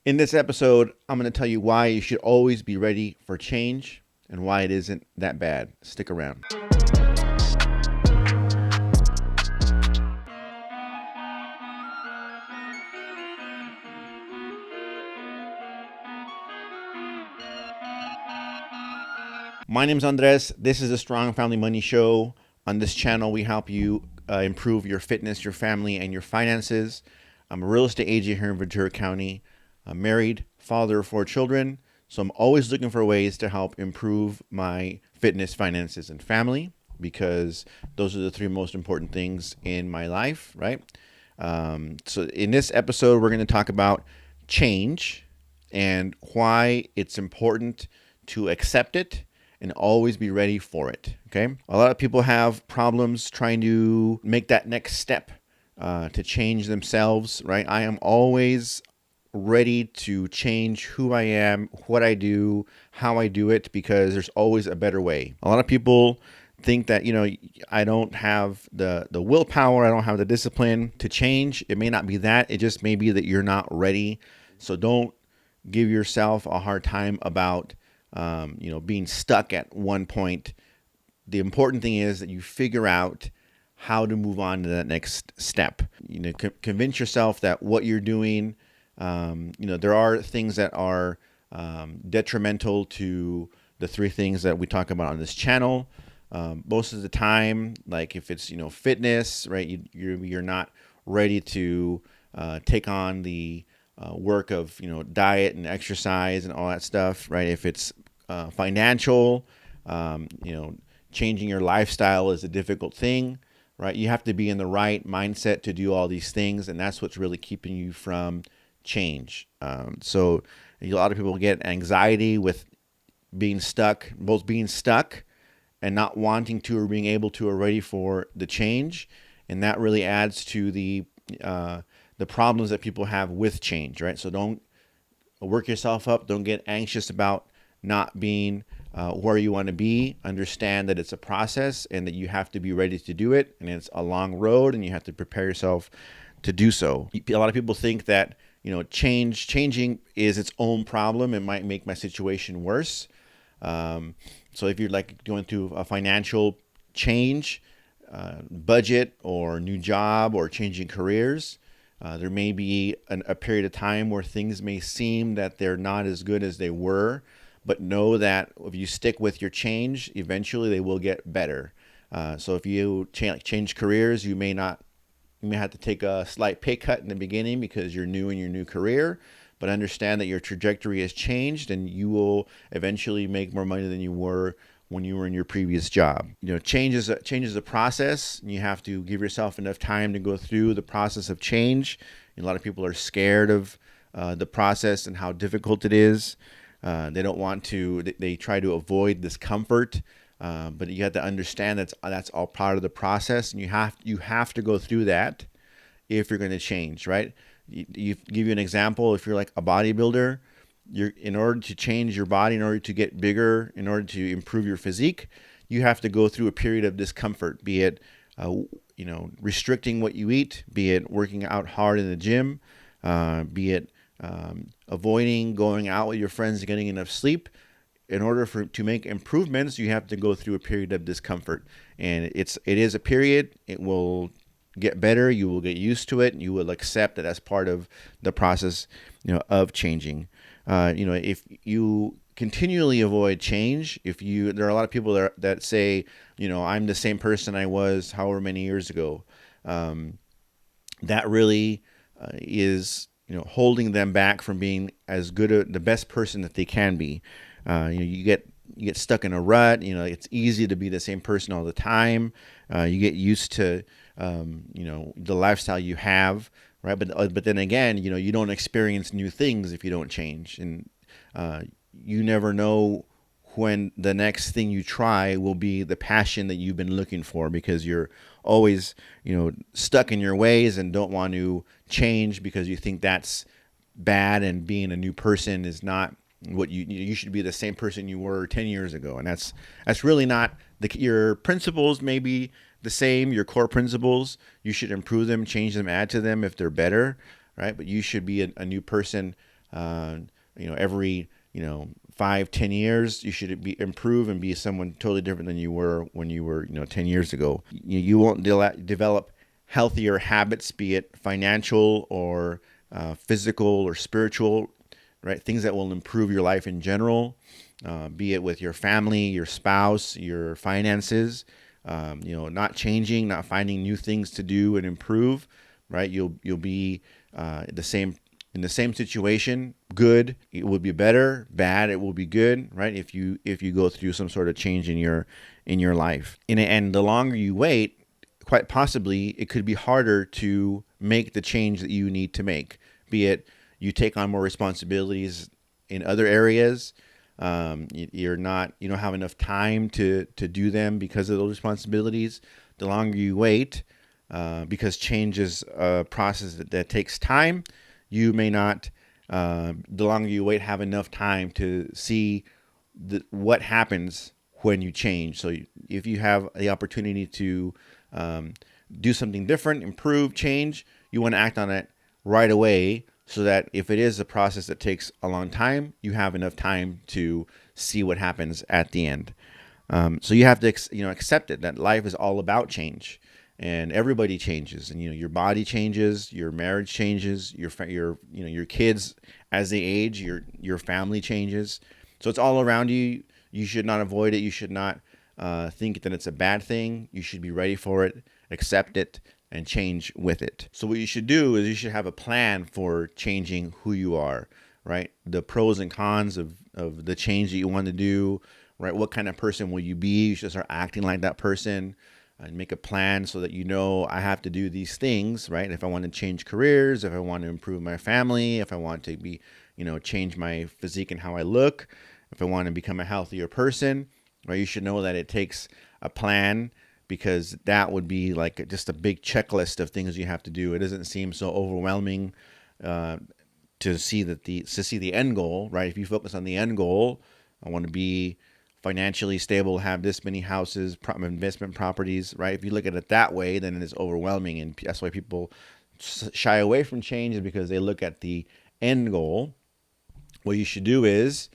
In this episode, I'm going to tell you why you should always be ready for change and why it isn't that bad. Stick around. My name's Andres. This is a Strong Family Money Show. On this channel, we help you improve your fitness, your family, and your finances. I'm a real estate agent here in Ventura County. I'm married, father of 4 children, so I'm always looking for ways to help improve my fitness, finances, and family because those are the 3 most important things in my life, right? So in this episode, we're going to talk about change and why it's important to accept it and always be ready for it. Okay. A lot of people have problems trying to make that next step to change themselves, right? I am always ready to change who I am, what I do, how I do it, because there's always a better way. A lot of people think that, I don't have the willpower, I don't have the discipline to change. It may not be that. It just may be that you're not ready. So don't give yourself a hard time about being stuck at one point. The important thing is that you figure out how to move on to that next step. Convince yourself that what you're doing, there are things that are detrimental to the 3 things that we talk about on this channel. Most of the time, like if it's, fitness, right, you're not ready to take on the work of, diet and exercise and all that stuff, right? If it's financial, changing your lifestyle is a difficult thing, right? You have to be in the right mindset to do all these things, and that's what's really keeping you from change. So a lot of people get anxiety with being stuck, both being stuck and not wanting to or being able to or ready for the change, and that really adds to the problems that people have with change, right? So don't work yourself up. Don't get anxious about not being where you want to be. Understand that it's a process and that you have to be ready to do it, and it's a long road, and you have to prepare yourself to do so. A lot of people think that changing is its own problem. It might make my situation worse. So if you're like going through a financial change, budget or new job or changing careers, there may be a period of time where things may seem that they're not as good as they were, but know that if you stick with your change, eventually they will get better. So if you change careers, you may have to take a slight pay cut in the beginning because you're new in your new career, but understand that your trajectory has changed and you will eventually make more money than you were when you were in your previous job. Change is a process, and you have to give yourself enough time to go through the process of change. A lot of people are scared of the process and how difficult it is. They don't want to. They try to avoid discomfort, but you have to understand that's all part of the process, and you have to go through that if you're going to change, right? Give you an example. If you're like a bodybuilder, in order to change your body, in order to get bigger, in order to improve your physique, you have to go through a period of discomfort, be it restricting what you eat, be it working out hard in the gym, be it avoiding going out with your friends and getting enough sleep. In order to make improvements, you have to go through a period of discomfort, and it is a period. It will get better. You will get used to it. You will accept that as part of the process, of changing. If you continually avoid change, there are a lot of people that say, I'm the same person I was however many years ago. That really is, holding them back from being as good the best person that they can be. You get stuck in a rut. It's easy to be the same person all the time. You get used to, the lifestyle you have, right? But then again, you don't experience new things if you don't change, and you never know when the next thing you try will be the passion that you've been looking for, because you're always, stuck in your ways and don't want to change because you think that's bad, and being a new person is not what you should be the same person you were 10 years ago. And that's really not your principles may be the same, your core principles, you should improve them, change them, add to them if they're better, right? But you should be a new person Uh, every 5-10 years, you should be improve and be someone totally different than you were when you were 10 years ago. You won't develop healthier habits, be it financial or physical or spiritual, right? Things that will improve your life in general, be it with your family, your spouse, your finances. Not changing, not finding new things to do and improve, right? You'll be the same in the same situation. Good, it will be better. Bad, it will be good, right? If you go through some sort of change in your life, and the longer you wait, quite possibly it could be harder to make the change that you need to make. Be it you take on more responsibilities in other areas. You don't have enough time to do them because of those responsibilities. The longer you wait, because change is a process that takes time, you may not, the longer you wait, have enough time to see what happens when you change. So if you have the opportunity to do something different, improve, change, you want to act on it right away, so that if it is a process that takes a long time, you have enough time to see what happens at the end. So you have to accept it, that life is all about change, and everybody changes, and your body changes, your marriage changes, your kids as they age, your family changes. So it's all around you. You should not avoid it. You should not think that it's a bad thing. You should be ready for it, accept it, and change with it. So what you should do is you should have a plan for changing who you are, right? The pros and cons of the change that you want to do, right? What kind of person will you be? You should start acting like that person and make a plan so that I have to do these things, right? If I want to change careers, if I want to improve my family, if I want to be, change my physique and how I look, if I want to become a healthier person, right? You should know that it takes a plan, because that would be like just a big checklist of things you have to do. It doesn't seem so overwhelming to see the end goal, right? If you focus on the end goal, I want to be financially stable, have this many houses, investment properties, right? If you look at it that way, then it's overwhelming, and that's why people shy away from change, is because they look at the end goal. What you should do is,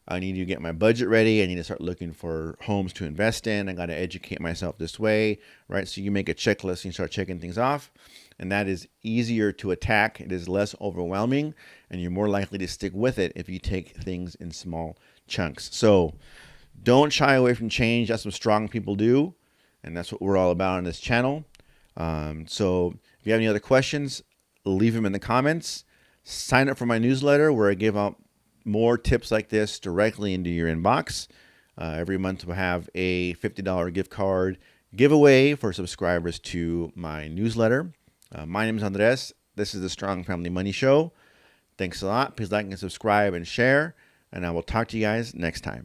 I need to get my budget ready. I need to start looking for homes to invest in. I got to educate myself this way, right? So you make a checklist and you start checking things off, and that is easier to attack. It is less overwhelming, and you're more likely to stick with it if you take things in small chunks. So don't shy away from change. That's what strong people do, and that's what we're all about on this channel. So if you have any other questions, leave them in the comments. Sign up for my newsletter, where I give out more tips like this directly into your inbox. Every month we'll have a $50 gift card giveaway for subscribers to my newsletter. My name is Andres. This is the Strong Family Money Show. Thanks a lot. Please like and subscribe and share, and I will talk to you guys next time.